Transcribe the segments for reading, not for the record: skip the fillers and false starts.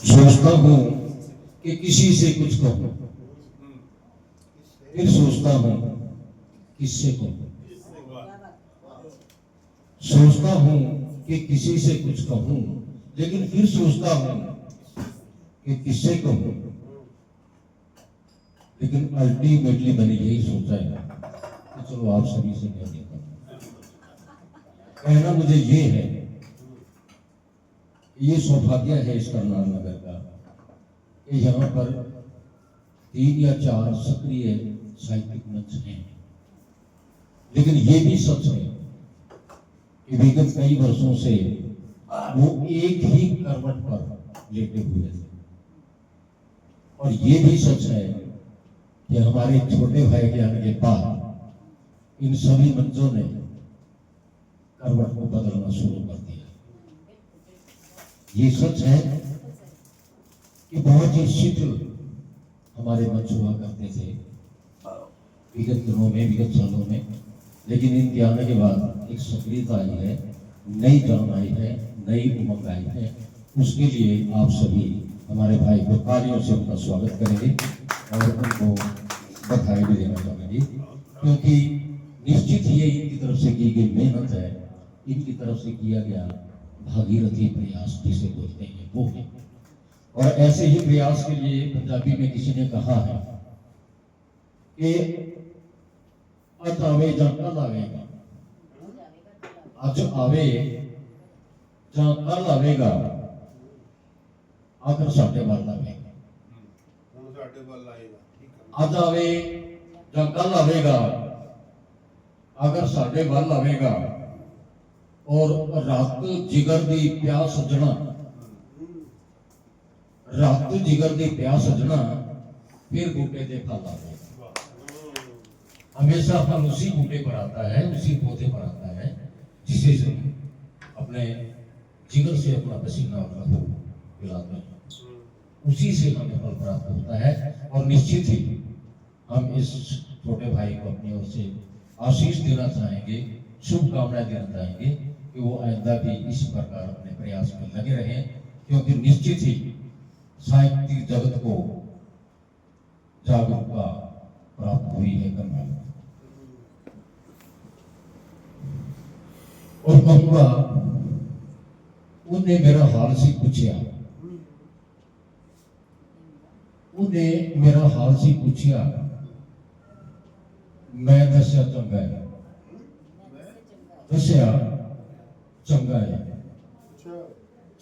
सोचता हूँ कि किसी से कुछ कहूँ, फिर सोचता हूँ किससे कहूँ। सोचता हूँ कि किसी से कुछ कहूँ, लेकिन फिर सोचता हूँ कि किससे कहूँ। लेकिन अल्टीमेटली मैंने यही सोचा है कि चलो आप सभी से कह देता हूँ। कहना मुझे ये है, ये सौभाग्य है इस करनाल नगर का कि यहाँ पर 3 या 4 सक्रिय साहित्यिक मंच हैं। लेकिन ये भी सच है कि विगत कई वर्षों से वो एक ही करवट पर लेटे हुए थे। और ये भी सच है कि हमारे छोटे भाई के आने के बाद इन सभी मंचों ने करवट को बदलना शुरू कर दिया। ये सच है कि बहुत ही शिथिल हमारे मंच हुआ करते थे विगत दिनों में, विगत सालों में। लेकिन इनके आने के बाद एक सक्रियता आई है, नई जान आई है, नई उमंग आई है। उसके लिए आप सभी हमारे भाई को तालियों से उनका स्वागत करेंगे और उनको बधाई भी देना चाहेंगे, क्योंकि निश्चित ही ये इनकी तरफ से की गई मेहनत है, इनकी तरफ से किया गया भागीरथी प्रयास जिसे बोलते हैं वो है। और ऐसे ही प्रयास के लिए पंजाबी में किसी ने कहा है कि आज आवे जां कल आवेगा, आज आवे जां कल आवेगा, आकर साडे वाल आवेगा। आज आवे जां कल आवेगा, अगर साडे वाल आवेगा। और रात जिगर दी प्यास सजना, रात जिगर दी प्यास सजना, फिर बूटे दे फल आवेगा। हमेशा फल उसी बूटे पर आता है, उसी पौधे पर आता है जिसे हम अपने जिगर से अपना पसीना और लहू पिलाते हैं, उसी से हमें फल प्राप्त होता है। और निश्चित ही हम इस छोटे भाई को अपनी ओर से आशीष देना चाहेंगे, शुभकामनाएं देना चाहेंगे कि वो आइंदा भी इस प्रकार अपने प्रयास में लगे रहें, क्योंकि निश्चित ही साहित्यिक जगत को जागरूकता प्राप्त हुई है करनाल में। और कहूँगा, उन्हें मेरा हाल सी पूछा, उन्हें मेरा हाल सी पूछा, मैं दस्या चंगा है, दस्या चंगा है।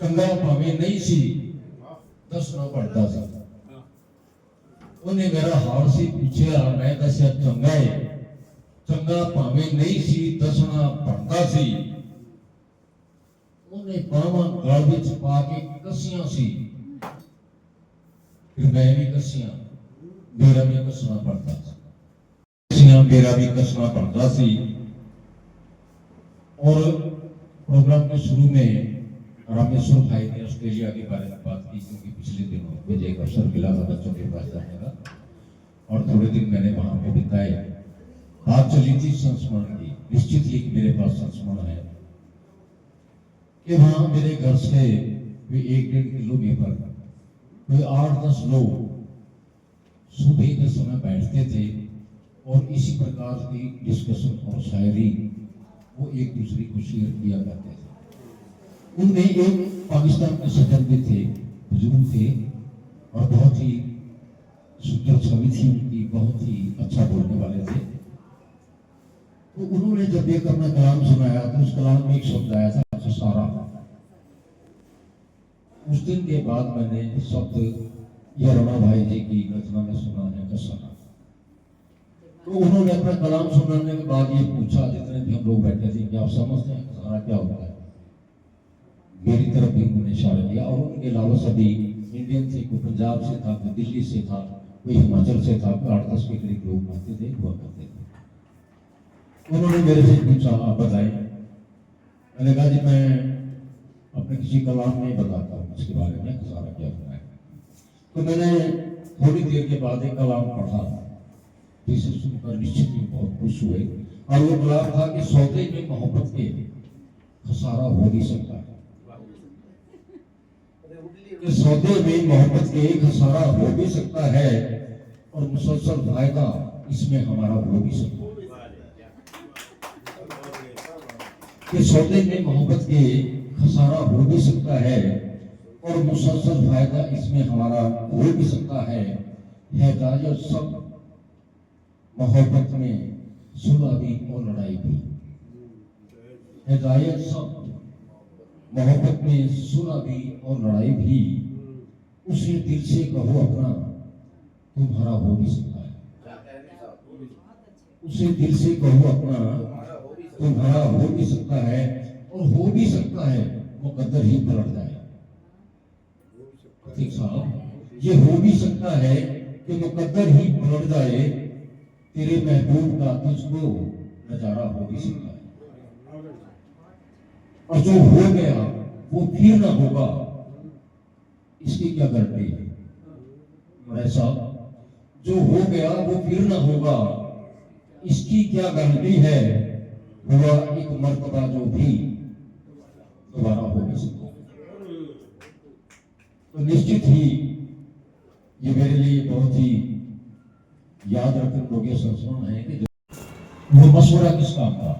चंगा भावे नहीं सी दसना पड़ता सी। उन्हें मेरा हाल सी पूछा, मैं दस्या चंगा है, चंगा भावे नहीं सी दसना पड़ता सी। उन्हें बावां गल विच पा के कसियां सी, फिर मैं भी कसियां, मेरा भी कसना पड़ता सी। कसियां मेरा भी कसना पड़ता सी। और प्रोग्राम के शुरू में रामेश्वर भाई ने ऑस्ट्रेलिया के बारे में बात की, क्योंकि पिछले दिनों मुझे एक अवसर मिला था बच्चों के पास जाने का, और थोड़े दिन मैंने वहां पे बिताए। बात चली थी संस्मरण की। निश्चित ही मेरे पास संस्मरण है कि वहां मेरे घर से 1-1.5 किलोमीटर कोई 8-10 लोग सुबह के समय बैठते थे और इसी प्रकार की डिस्कशन और शायरी वो एक दूसरे को शेयर किया करते थे। उनमें एक पाकिस्तान के सज्जन भी थे, बुजुर्ग थे, और बहुत ही सुंदर छवि थी उनकी, बहुत ही अच्छा बोलने वाले थे। तो उन्होंने जब एक अपना कलाम सुनाया तो उस कलाम में एक शब्द आया था, खसारा। उस दिन के बाद मैंने शब्द यरुणा भाई जी की रचना में सुना है, खसारा। तो उन्होंने अपना कलाम सुनाने के बाद ये पूछा, जितने भी हम लोग बैठे थे, कि आप समझते हैं खसारा क्या होता है? मेरी तरफ भी उन्होंने इशारा किया। और उनके अलावा सभी इंडियन थे, कोई पंजाब से था, कोई दिल्ली से था, कोई हिमाचल से था, 8-10 के करीब लोग आते थे, हुआ करते थे। उन्होंने मेरे से पूछा, आप बताएं। मैंने कहा, जी मैं अपने किसी कलाम में बताता हूँ इसके बारे में, खसारा क्या होता है। तो मैंने थोड़ी देर के बाद एक कलाम पढ़ा, जिसे सुनकर निश्चित ही बहुत खुश हुए। और वो कलाम था कि सौदे में मोहब्बत के खसारा हो नहीं सकता। कि सौदे में मोहब्बत के खसारा हो भी सकता है और मुसलसल फायदा इसमें हमारा हो भी सकता है। कि सौदे में मोहब्बत के खसारा हो भी सकता है और मुसलसल फायदा इसमें हमारा हो भी सकता है। हिदायत सब मोहब्बत में सुलह भी और लड़ाई भी। हिदायत सब मोहब्बत में सुलह भी और लड़ाई भी। उसे दिल से कहो अपना तुम्हारा हो भी सकता है। उसे दिल से कहो अपना तुम्हारा हो भी सकता है और हो भी सकता है मुकद्दर ही पलट जाए। ठीक साहब, ये हो भी सकता है कि मुकद्दर ही पलट जाए। तेरे महबूब का तुझको नजारा हो भी सकता है और जो हो गया वो फिर ना होगा, इसकी क्या गारंटी है? ऐसा जो हो गया वो फिर ना होगा, इसकी क्या गारंटी है? हुआ एक मर्तबा जो भी दोबारा हो भी सकता है। तो निश्चित ही ये मेरे लिए बहुत ही याद रखने योग्य संस्मरण है कि वो मशवरा किस काम का?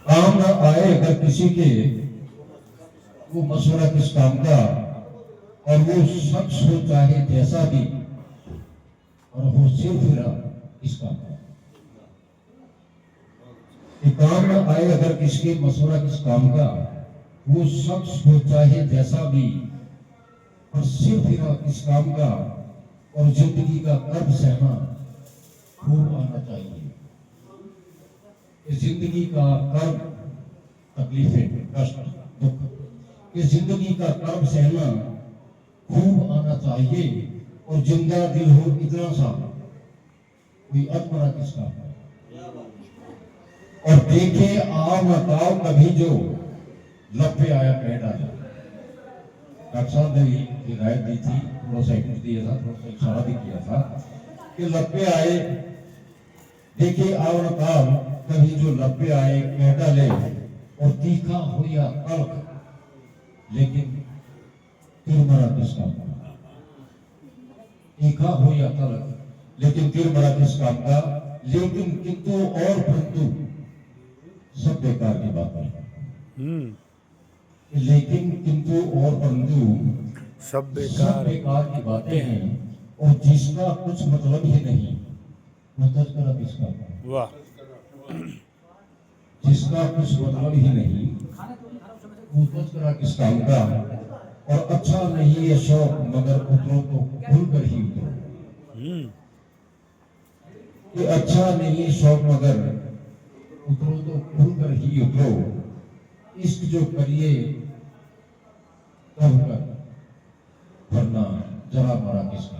काम न आए अगर किसी के, वो मशवरा किस काम का? और वो शख्स हो चाहे जैसा भी और हो सिर्फ इस काम का। काम न आए अगर किसके मशवरा किस काम का, वो शख्स हो चाहे जैसा भी और सिर्फ इस काम का। और जिंदगी का कर्ब सहना खूब आना चाहिए। इस जिंदगी का कर्ब, तकलीफें, कष्ट, दुख, इस जिंदगी का कर्ब सहना खूब आना चाहिए। और जिंदा दिल हो इतना सा कोई अधमरा किसका। और देखे आओ न ताओ कभी जो लब पे आया कह डाला। डॉक्टर साहब ने हिदायत दी थी, थोड़ा सा हिंट दिया था, थोड़ा सा इशारा भी किया था कि लब पे आए, देखे आओ न ताओ कभी जो लब पे आए कह डाले। और तीखा हो या तल्ख लेकिन तिरमरा किस काम का? तीखा हो या तल्ख लेकिन तिरमरा किस काम का? लेकिन किंतु और परंतु सब बेकार की बात है। लेकिन किंतु और परंतु सब बेकार की बातें हैं। और जिसका कुछ मतलब ही नहीं वो तज़किरा किसका? वाह। जिसका कुछ मतलब ही नहीं वो तज़किरा किस काम का? और अच्छा नहीं ये शौक मगर उतरो तो खुल कर ही उतरो। कि अच्छा नहीं ये शौक मगर उतरो तो खुल कर ही उतरो। इश्क जो करिए तब कर वरना जरा मरा किसका?